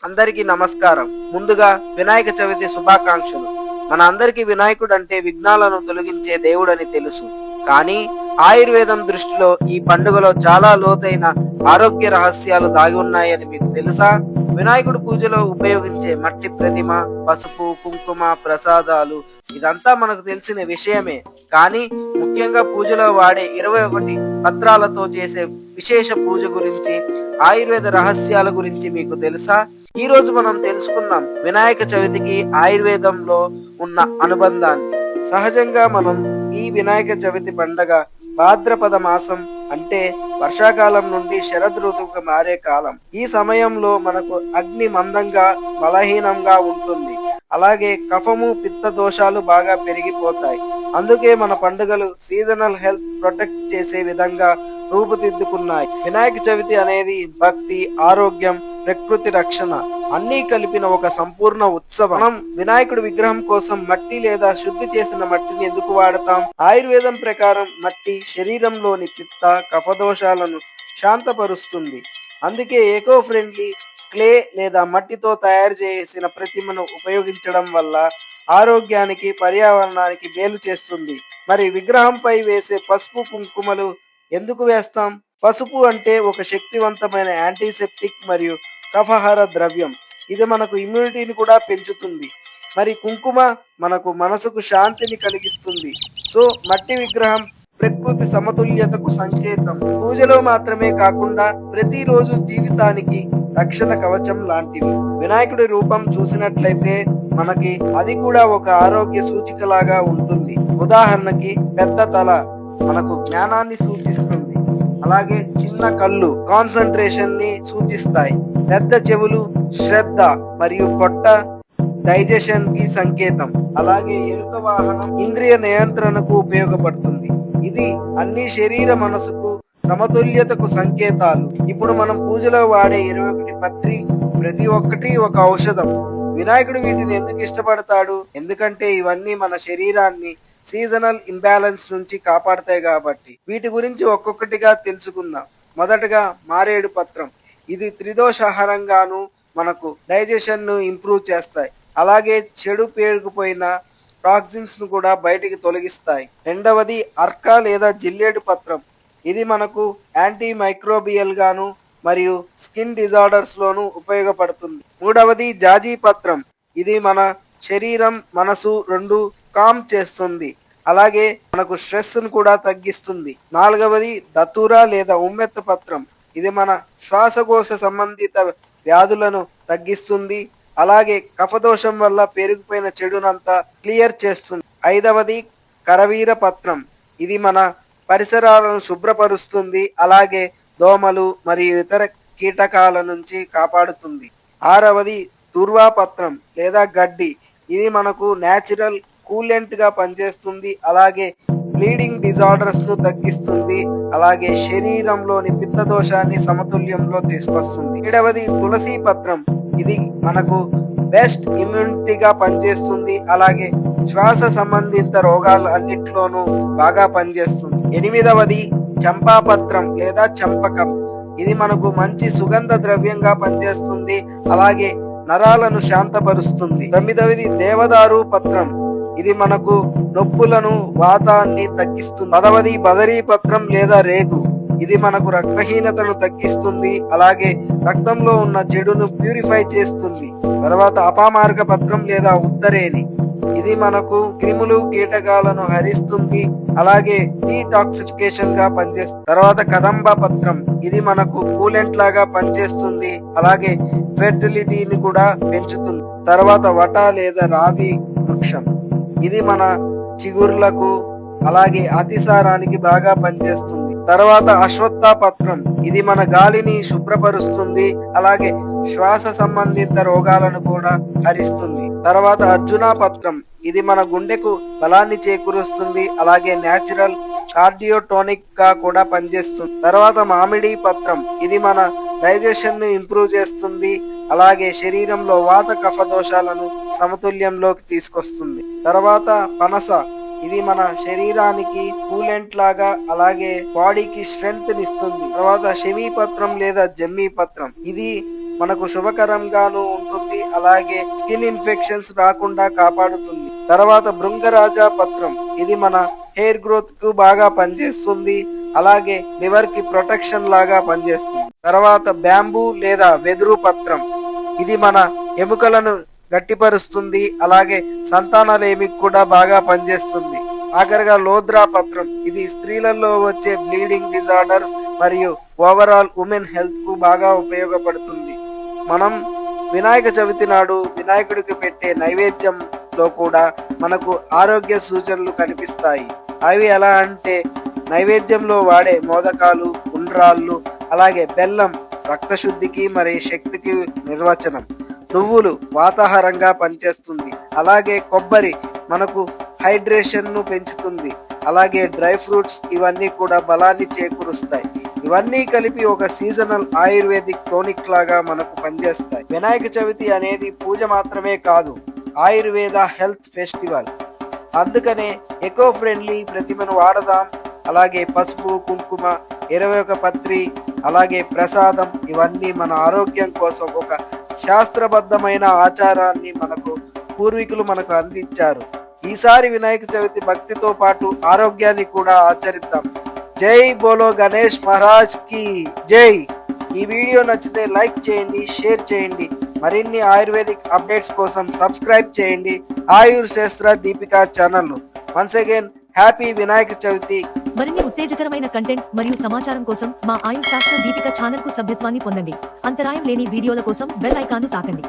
అందరికీ నమస్కారం. ముందుగా వినాయక చవితి శుభాకాంక్షలు. మన అందరికీ వినాయకుడు అంటే విఘ్నాలను తొలగించే దేవుడని తెలుసు. కానీ ఆయుర్వేదం దృష్టిలో ఈ పండుగలో చాలా లోతైన ఆరోగ్య రహస్యాలు దాగి ఉన్నాయని మీకు తెలుసా? వినాయకుడు పూజలో ఉపయోగించే మట్టి ప్రతిమ, పసుపు, కుంకుమ, ప్రసాదాలు ఇదంతా మనకు తెలిసిన విషయమే. కానీ ముఖ్యంగా పూజలో వాడే 21 పత్రాలతో చేసే విశేష పూజ గురించి, ఆయుర్వేద రహస్యాల గురించి మీకు తెలుసా? ఈ రోజు మనం తెలుసుకుందాం వినాయక చవితికి ఆయుర్వేదంలో ఉన్న అనుబంధాన్ని. సహజంగా మనం ఈ వినాయక చవితి పండగ భాద్రపద మాసం అంటే వర్షాకాలం నుండి శరద్ ఋతువుకు మారే కాలం. ఈ సమయంలో మనకు అగ్ని మందంగా బలహీనంగా ఉంటుంది. అలాగే కఫము పిత్త దోషాలు బాగా పెరిగిపోతాయి. అందుకే మన పండుగలు సీజనల్ హెల్త్ ప్రొటెక్ట్ చేసే విధంగా రూపుదిద్దుకున్నాయి. వినాయక చవితి అనేది భక్తి, ఆరోగ్యం, ప్రకృతి రక్షణ అన్నీ కలిపిన ఒక సంపూర్ణ ఉత్సవం. మనం వినాయకుడి విగ్రహం కోసం మట్టి లేదా శుద్ధి చేసిన మట్టిని ఎందుకు వాడతాం? ఆయుర్వేదం ప్రకారం మట్టి శరీరంలోని పిత్త, కఫదోషాలను శాంతపరుస్తుంది. అందుకే ఎకో ఫ్రెండ్లీ క్లే లేదా మట్టితో తయారు చేసిన ప్రతిమను ఉపయోగించడం వల్ల ఆరోగ్యానికి, పర్యావరణానికి మేలు చేస్తుంది. మరి విగ్రహంపై వేసే పసుపు, కుంకుమలు ఎందుకు వేస్తాం? పసుపు అంటే ఒక శక్తివంతమైన యాంటీసెప్టిక్ మరియు కఫహర ద్రవ్యం. ఇది మనకు ఇమ్యూనిటీని కూడా పెంచుతుంది. మరి కుంకుమ మనకు మనసుకు శాంతిని కలిగిస్తుంది. సో మట్టి విగ్రహం ప్రకృతి సమతుల్యతకు సంకేతం. పూజలో మాత్రమే కాకుండా ప్రతిరోజు జీవితానికి రక్షణ కవచం లాంటివి. వినాయకుడి రూపం చూసినట్లయితే మనకి అది కూడా ఒక ఆరోగ్య సూచికలాగా ఉంటుంది. ఉదాహరణకి పెద్ద తల మనకు జ్ఞానాన్ని సూచిస్తుంది. అలాగే చిన్న కళ్ళు కాన్సంట్రేషన్ ని సూచిస్తాయి. పెద్ద చెవులు శ్రద్ధ మరియు పొట్ట డైజెషన్ కి సంకేతం. అలాగే ఎలుక వాహనం ఇంద్రియ నియంత్రణకు ఉపయోగపడుతుంది. ఇది అన్ని శరీర మనసుకు సమతుల్యతకు సంకేతాలు. ఇప్పుడు మనం పూజలో వాడే 21 పత్రి ప్రతి ఒక్కటి ఒక ఔషధం. వినాయకుడు వీటిని ఎందుకు ఇష్టపడతాడు? ఎందుకంటే ఇవన్నీ మన శరీరాన్ని సీజనల్ ఇంబ్యాలెన్స్ నుంచి కాపాడతాయి కాబట్టి. వీటి గురించి ఒక్కొక్కటిగా తెలుసుకుందాం. మొదటగా మారేడు పత్రం. ఇది త్రిదోషాహారంగాను మనకు డైజెషన్ ను ఇంప్రూవ్ చేస్తాయి. అలాగే చెడు పేరుకుపోయిన టాక్సిన్స్ ను కూడా బయటికి తొలగిస్తాయి. రెండవది అర్క లేదా జిల్లేడు పత్రం. ఇది మనకు యాంటీ మైక్రోబియల్ గాను మరియు స్కిన్ డిజార్డర్స్ లోను ఉపయోగపడుతుంది. మూడవది జాజీ పత్రం. ఇది మన శరీరం, మనసు రెండు కామ్ చేస్తుంది. అలాగే మనకు స్ట్రెస్ ను కూడా తగ్గిస్తుంది. నాలుగవది దతుర లేదా ఉమ్మెత్త పత్రం. ఇది మన శ్వాసకోశ సంబంధిత వ్యాధులను తగ్గిస్తుంది. అలాగే కఫదోషం వల్ల పెరిగిపోయిన చెడునంతా క్లియర్ చేస్తుంది. ఐదవది కరవీర పత్రం. ఇది మన పరిసరాలను శుభ్రపరుస్తుంది. అలాగే దోమలు మరియు ఇతర కీటకాల నుంచి కాపాడుతుంది. ఆరవది దుర్వాపత్రం లేదా గడ్డి. ఇది మనకు నేచురల్ కూలెంట్ గా పనిచేస్తుంది. అలాగే బ్లీడింగ్ డిజార్డర్స్ ను తగ్గిస్తుంది. అలాగే శరీరంలోని పిత్త దోషాన్ని సమతుల్యంలో తీసుకొస్తుంది. ఏడవది తులసి పత్రం. ఇది మనకు బెస్ట్ ఇమ్యూనిటీగా పనిచేస్తుంది. అలాగే శ్వాస సంబంధిత రోగాలు అన్నిట్లోనూ బాగా పనిచేస్తుంది. ఎనిమిదవది చంపాపత్రం లేదా చంపకం. ఇది మనకు మంచి సుగంధ ద్రవ్యంగా పనిచేస్తుంది. అలాగే నరాలను శాంతపరుస్తుంది. తొమ్మిదవది దేవదారు పత్రం. ఇది మనకు నొప్పులను, వాతాన్ని తగ్గిస్తుంది. పదవది బదరీ పత్రం లేదా రేగు. ఇది మనకు రక్తహీనతను తగ్గిస్తుంది. అలాగే రక్తంలో ఉన్న చెడును ప్యూరిఫై చేస్తుంది. తర్వాత అపామార్గ పత్రం లేదా ఉత్తరేణి. ఇది మనకు క్రిములు, కీటకాలను హరిస్తుంది. అలాగే డీటాక్సిఫికేషన్ గా పనిచేస్తుంది. తర్వాత కదంబ పత్రం. ఇది మనకు కూలెంట్ లాగా పనిచేస్తుంది. అలాగే ఫెర్టిలిటీని కూడా పెంచుతుంది. తర్వాత వట లేదా రావి వృక్షం. ఇది మన చిగుర్లకు అలాగే అతిసారానికి బాగా పనిచేస్తుంది. తర్వాత అశ్వత్థ పత్రం. ఇది మన గాలిని శుభ్రపరుస్తుంది. అలాగే శ్వాస సంబంధిత రోగాలను కూడా హరిస్తుంది. తర్వాత అర్జున పత్రం. ఇది మన గుండెకు బలాన్ని చేకూరుస్తుంది. అలాగే న్యాచురల్ కార్డియోటోనిక్ గా కూడా పనిచేస్తుంది. తర్వాత మామిడి పత్రం. ఇది మన డైజెషన్ ను ఇంప్రూవ్ చేస్తుంది. అలాగే శరీరంలో వాత కఫ దోషాలను సమతుల్యంలోకి తీసుకొస్తుంది. తర్వాత పనస. ఇది మన శరీరానికి కూలెంట్ లాగా అలాగే బాడీకి స్ట్రెంగ్త్ ఇస్తుంది. తర్వాత శమీ పత్రం లేదా జమ్మీ పత్రం. ఇది మనకు శుభకరంగాను ఉంటుంది. అలాగే స్కిన్ ఇన్ఫెక్షన్స్ రాకుండా కాపాడుతుంది. తర్వాత భృంగరాజా పత్రం, ఇది మన హెయిర్ గ్రోత్ కు బాగా పనిచేస్తుంది. అలాగే లివర్ కి ప్రొటెక్షన్ లాగా పనిచేస్తుంది. తర్వాత బ్యాంబూ లేదా వెదురు పత్రం, ఇది మన ఎముకలను గట్టిపరుస్తుంది. అలాగే సంతానలేమికి కూడా బాగా పనిచేస్తుంది. ఆఖరిగా లోద్రా పత్రం, ఇది స్త్రీలలో వచ్చే బ్లీడింగ్ డిజార్డర్స్ మరియు ఓవరాల్ ఉమెన్ హెల్త్ కు బాగా ఉపయోగపడుతుంది. మనం వినాయక చవితి నాడు వినాయకుడికి పెట్టే నైవేద్యంలో కూడా మనకు ఆరోగ్య సూచనలు కనిపిస్తాయి. అవి ఎలా అంటే నైవేద్యంలో వాడే మోదకాలు, ఉండ్రాళ్ళు, అలాగే బెల్లం రక్తశుద్ధికి మరియు శక్తికి నిర్వచనం. నువ్వులు వాతాహారంగా పనిచేస్తుంది. అలాగే కొబ్బరి మనకు హైడ్రేషన్ ను పెంచుతుంది. అలాగే డ్రై ఫ్రూట్స్ ఇవన్నీ కూడా బలాన్ని చేకూరుస్తాయి. ఇవన్నీ కలిపి ఒక సీజనల్ ఆయుర్వేదిక్ టోనిక్ లాగా మనకు పనిచేస్తాయి. వినాయక చవితి అనేది పూజ మాత్రమే కాదు, ఆయుర్వేద హెల్త్ ఫెస్టివల్. అందుకనే ఎకో ఫ్రెండ్లీ ప్రతిమను వాడదాం. అలాగే పసుపు, కుంకుమ, 21 పత్రి, అలాగే ప్రసాదం, ఇవన్నీ మన ఆరోగ్యం కోసం ఒక శాస్త్రబద్ధమైన ఆచారాన్ని మనకు పూర్వీకులు మనకు అందించారు. ఈసారి వినాయక చవితి భక్తితో పాటు ఆరోగ్యాన్ని కూడా ఆచరిద్దాం. జై బోలో గణేష్ మహారాజ్ కి జై. ఈ వీడియో నచ్చితే లైక్ చేయండి, షేర్ చేయండి. మరిన్ని ఆయుర్వేదిక్ అప్డేట్స్ కోసం సబ్స్క్రైబ్ చేయండి ఆయుర్ శాస్త్ర Deepika channel. Once again happy Vinayaka Chavithi. మరిన్ని ఉత్తేజకరమైన కంటెంట్ మరియు సమాచారం కోసం మా ఆయుష్ శాస్త్ర దీపిక ఛానల్ కు సభ్యత్వాన్ని పొందండి. అంతరాయం లేని వీడియోల కోసం బెల్ ఐకాన్ను తాకండి.